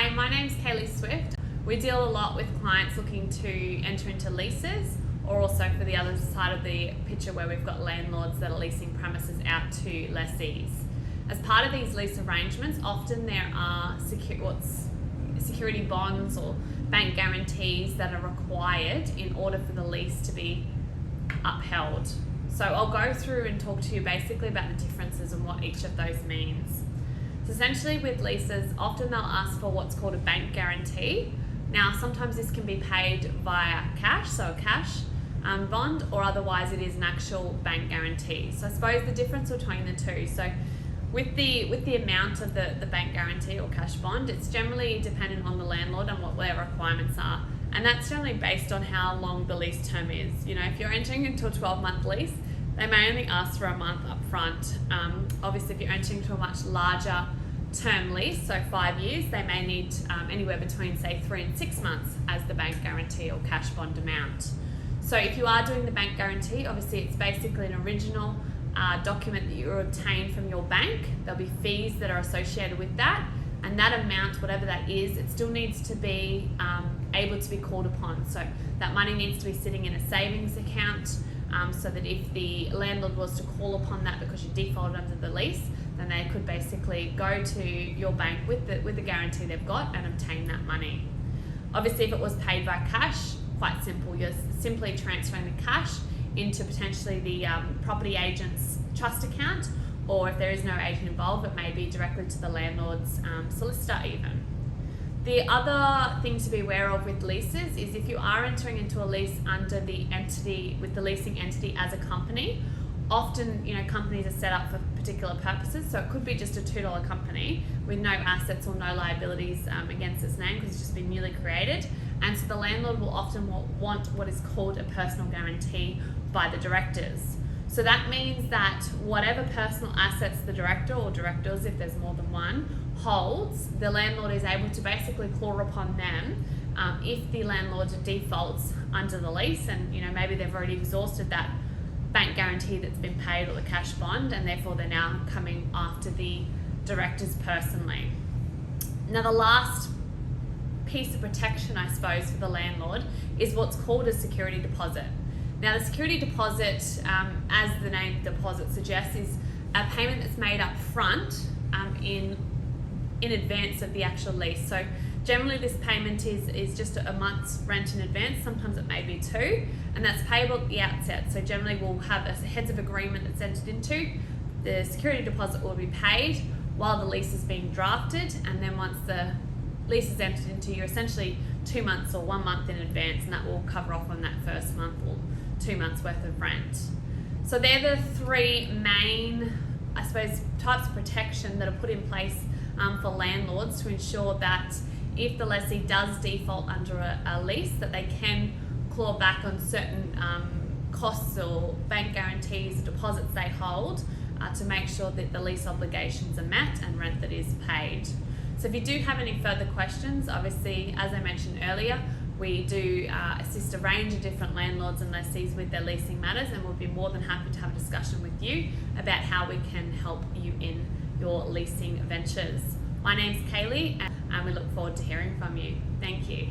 Hi, my name's Kayleigh Swift. We deal a lot with clients looking to enter into leases, or also for the other side of the picture where we've got landlords that are leasing premises out to lessees. As part of these lease arrangements, often there are security bonds or bank guarantees that are required in order for the lease to be upheld. So I'll go through and talk to you basically about the differences and what each of those means. So essentially with leases, often they'll ask for what's called a bank guarantee. Now sometimes this can be paid via cash, so a cash bond, or otherwise it is an actual bank guarantee. So I suppose the difference between the two. So with the amount of the bank guarantee or cash bond, it's generally dependent on the landlord and what their requirements are. And that's generally based on how long the lease term is. You know, if you're entering into a 12-month lease, they may only ask for a month up front. Obviously, if you're entering into a much larger term lease, so 5 years, they may need anywhere between, say, 3 and 6 months as the bank guarantee or cash bond amount. So if you are doing the bank guarantee, obviously it's basically an original document that you obtain from your bank. There'll be fees that are associated with that, and that amount, whatever that is, it still needs to be able to be called upon. So that money needs to be sitting in a savings account, so that if the landlord was to call upon that because you defaulted under the lease, then they could basically go to your bank with the guarantee they've got and obtain that money. Obviously, if it was paid by cash, quite simple. You're simply transferring the cash into potentially the property agent's trust account, or if there is no agent involved, it may be directly to the landlord's solicitor even. The other thing to be aware of with leases is if you are entering into a lease under the entity, with the leasing entity as a company, often, you know, companies are set up for particular purposes, so it could be just a $2 company with no assets or no liabilities against its name because it's just been newly created, and so the landlord will often want what is called a personal guarantee by the directors. So that means that whatever personal assets the director or directors, if there's more than one, holds, the landlord is able to basically claw upon them if the landlord defaults under the lease, and, you know, maybe they've already exhausted that bank guarantee that's been paid or the cash bond, and therefore they're now coming after the directors personally. Now the last piece of protection, I suppose, for the landlord is what's called a security deposit. Now the security deposit, as the name deposit suggests, is a payment that's made up front in advance of the actual lease. So generally this payment is just a month's rent in advance, sometimes it may be 2, and that's payable at the outset. So generally we'll have a heads of agreement that's entered into. The security deposit will be paid while the lease is being drafted, and then once the lease is entered into, you're essentially 2 months or 1 month in advance, and that will cover off on that first month or 2 months worth of rent. So they're the 3 main, I suppose, types of protection that are put in place for landlords to ensure that if the lessee does default under a lease, that they can claw back on certain costs or bank guarantees or deposits they hold to make sure that the lease obligations are met and rent that is paid. So if you do have any further questions, obviously, as I mentioned earlier, we do assist a range of different landlords and lessees with their leasing matters, and we'll be more than happy to have a discussion with you about how we can help you in your leasing ventures. My name's Kayleigh, and we look forward to hearing from you. Thank you.